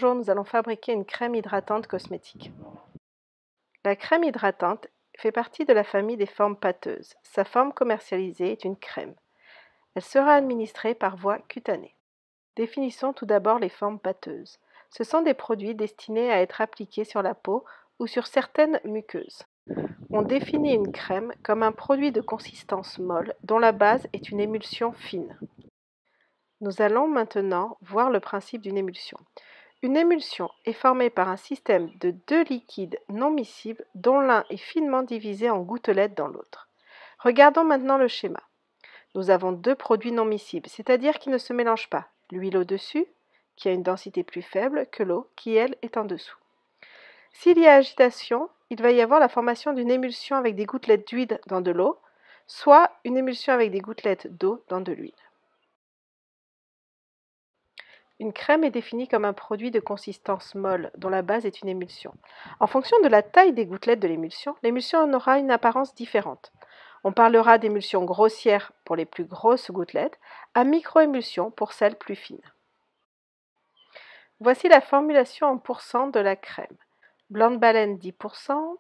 Bonjour, nous allons fabriquer une crème hydratante cosmétique. La crème hydratante fait partie de la famille des formes pâteuses. Sa forme commercialisée est une crème. Elle sera administrée par voie cutanée. Définissons tout d'abord les formes pâteuses. Ce sont des produits destinés à être appliqués sur la peau ou sur certaines muqueuses. On définit une crème comme un produit de consistance molle dont la base est une émulsion fine. Nous allons maintenant voir le principe d'une émulsion. Une émulsion est formée par un système de deux liquides non miscibles dont l'un est finement divisé en gouttelettes dans l'autre. Regardons maintenant le schéma. Nous avons deux produits non miscibles, c'est-à-dire qui ne se mélangent pas. L'huile au-dessus, qui a une densité plus faible que l'eau, qui elle est en dessous. S'il y a agitation, il va y avoir la formation d'une émulsion avec des gouttelettes d'huile dans de l'eau, soit une émulsion avec des gouttelettes d'eau dans de l'huile. Une crème est définie comme un produit de consistance molle dont la base est une émulsion. En fonction de la taille des gouttelettes de l'émulsion en aura une apparence différente. On parlera d'émulsion grossière pour les plus grosses gouttelettes, à micro-émulsion pour celles plus fines. Voici la formulation en pourcents de la crème. Blanc de baleine 10%,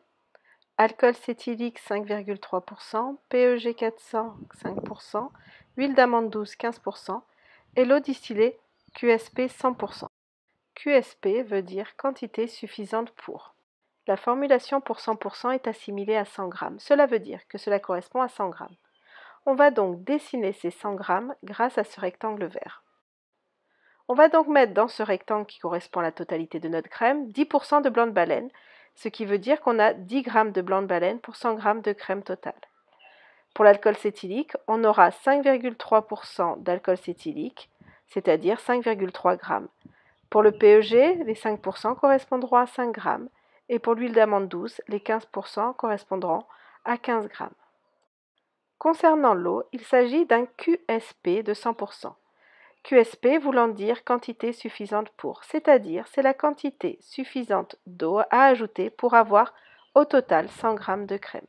alcool cétylique 5,3%, PEG 400 5%, huile d'amande douce 15% et l'eau distillée QSP 100%. QSP veut dire quantité suffisante pour. La formulation pour 100% est assimilée à 100 g. Cela veut dire que cela correspond à 100 g. On va donc dessiner ces 100 g grâce à ce rectangle vert. On va donc mettre dans ce rectangle qui correspond à la totalité de notre crème 10% de blanc de baleine, ce qui veut dire qu'on a 10 g de blanc de baleine pour 100 g de crème totale. Pour l'alcool cétylique, on aura 5,3% d'alcool cétylique, c'est-à-dire 5,3 g. Pour le PEG, les 5% correspondront à 5 g et pour l'huile d'amande douce, les 15% correspondront à 15 g. Concernant l'eau, il s'agit d'un QSP de 100%. QSP voulant dire quantité suffisante pour, c'est-à-dire c'est la quantité suffisante d'eau à ajouter pour avoir au total 100 g de crème.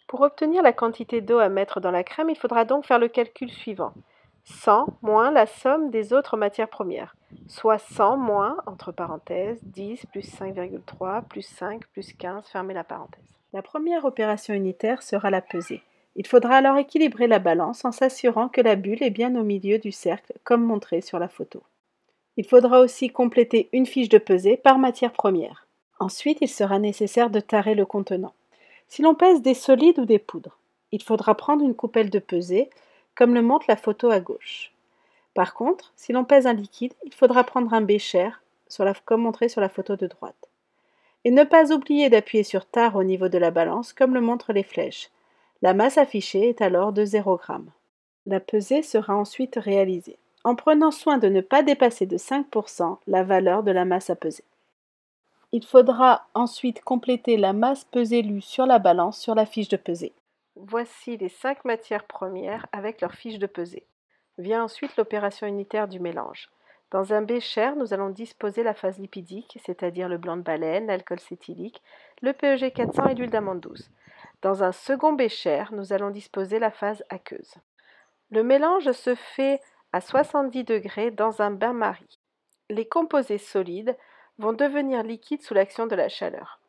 Pour obtenir la quantité d'eau à mettre dans la crème, il faudra donc faire le calcul suivant. 100 moins la somme des autres matières premières, soit 100 moins, entre parenthèses, 10 plus 5,3 plus 5 plus 15, fermez la parenthèse. La première opération unitaire sera la pesée. Il faudra alors équilibrer la balance en s'assurant que la bulle est bien au milieu du cercle, comme montré sur la photo. Il faudra aussi compléter une fiche de pesée par matière première. Ensuite, il sera nécessaire de tarer le contenant. Si l'on pèse des solides ou des poudres, il faudra prendre une coupelle de pesée, comme le montre la photo à gauche. Par contre, si l'on pèse un liquide, il faudra prendre un bécher, comme montré sur la photo de droite. Et ne pas oublier d'appuyer sur tare au niveau de la balance, comme le montrent les flèches. La masse affichée est alors de 0 g. La pesée sera ensuite réalisée, en prenant soin de ne pas dépasser de 5% la valeur de la masse à peser. Il faudra ensuite compléter la masse pesée lue sur la balance sur la fiche de pesée. Voici les 5 matières premières avec leur fiche de pesée. Vient ensuite l'opération unitaire du mélange. Dans un bécher, nous allons disposer la phase lipidique, c'est-à-dire le blanc de baleine, l'alcool cétylique, le PEG 400 et l'huile d'amande douce. Dans un second bécher, nous allons disposer la phase aqueuse. Le mélange se fait à 70 degrés dans un bain-marie. Les composés solides vont devenir liquides sous l'action de la chaleur.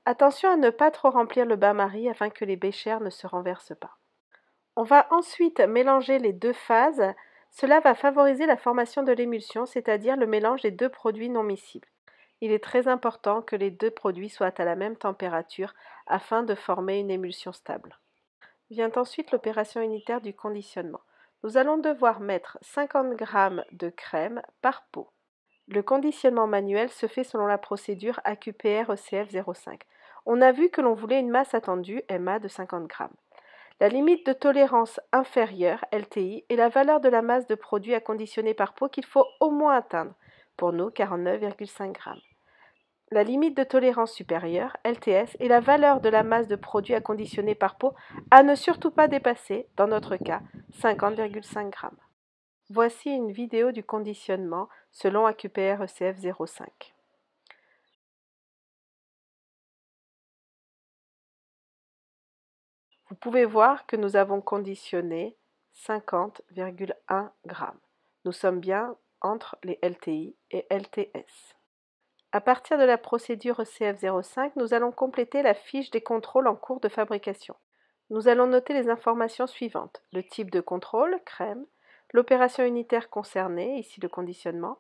Attention à ne pas trop remplir le bain-marie afin que les béchers ne se renversent pas. On va ensuite mélanger les deux phases. Cela va favoriser la formation de l'émulsion, c'est-à-dire le mélange des deux produits non miscibles. Il est très important que les deux produits soient à la même température afin de former une émulsion stable. Vient ensuite l'opération unitaire du conditionnement. Nous allons devoir mettre 50 g de crème par pot. Le conditionnement manuel se fait selon la procédure AQPR-ECF05. On a vu que l'on voulait une masse attendue, MA, de 50 g. La limite de tolérance inférieure, LTI, est la valeur de la masse de produit à conditionner par pot qu'il faut au moins atteindre, pour nous 49,5 g. La limite de tolérance supérieure, LTS, est la valeur de la masse de produit à conditionner par pot à ne surtout pas dépasser, dans notre cas, 50,5 g. Voici une vidéo du conditionnement selon AQPR-ECF05. Vous pouvez voir que nous avons conditionné 50,1 g. Nous sommes bien entre les LTI et LTS. À partir de la procédure ECF05, nous allons compléter la fiche des contrôles en cours de fabrication. Nous allons noter les informations suivantes: le type de contrôle, crème, l'opération unitaire concernée, ici le conditionnement,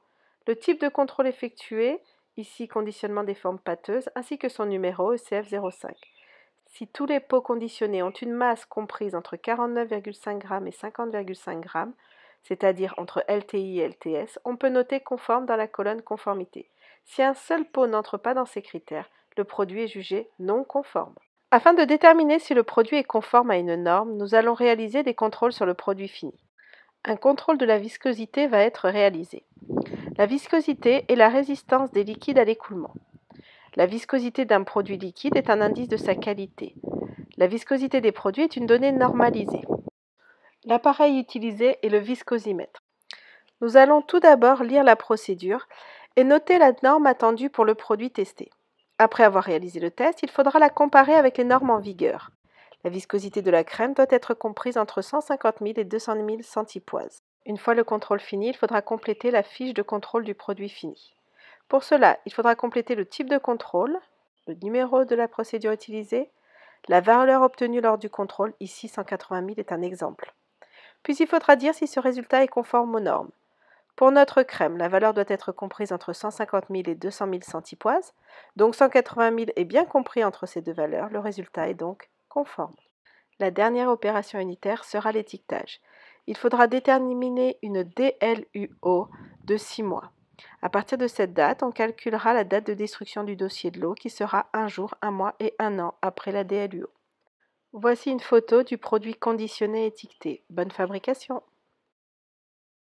le type de contrôle effectué, ici conditionnement des formes pâteuses, ainsi que son numéro ECF05. Si tous les pots conditionnés ont une masse comprise entre 49,5 g et 50,5 g, c'est-à-dire entre LTI et LTS, on peut noter conforme dans la colonne conformité. Si un seul pot n'entre pas dans ces critères, le produit est jugé non conforme. Afin de déterminer si le produit est conforme à une norme, nous allons réaliser des contrôles sur le produit fini. Un contrôle de la viscosité va être réalisé. La viscosité est la résistance des liquides à l'écoulement. La viscosité d'un produit liquide est un indice de sa qualité. La viscosité des produits est une donnée normalisée. L'appareil utilisé est le viscosimètre. Nous allons tout d'abord lire la procédure et noter la norme attendue pour le produit testé. Après avoir réalisé le test, il faudra la comparer avec les normes en vigueur. La viscosité de la crème doit être comprise entre 150 000 et 200 000 centipoises. Une fois le contrôle fini, il faudra compléter la fiche de contrôle du produit fini. Pour cela, il faudra compléter le type de contrôle, le numéro de la procédure utilisée, la valeur obtenue lors du contrôle, ici 180 000 est un exemple. Puis il faudra dire si ce résultat est conforme aux normes. Pour notre crème, la valeur doit être comprise entre 150 000 et 200 000 centipoises, donc 180 000 est bien compris entre ces deux valeurs, le résultat est donc conforme. La dernière opération unitaire sera l'étiquetage. Il faudra déterminer une DLUO de 6 mois. À partir de cette date, on calculera la date de destruction du dossier de l'eau qui sera 1 jour, 1 mois et 1 an après la DLUO. Voici une photo du produit conditionné étiqueté. Bonne fabrication!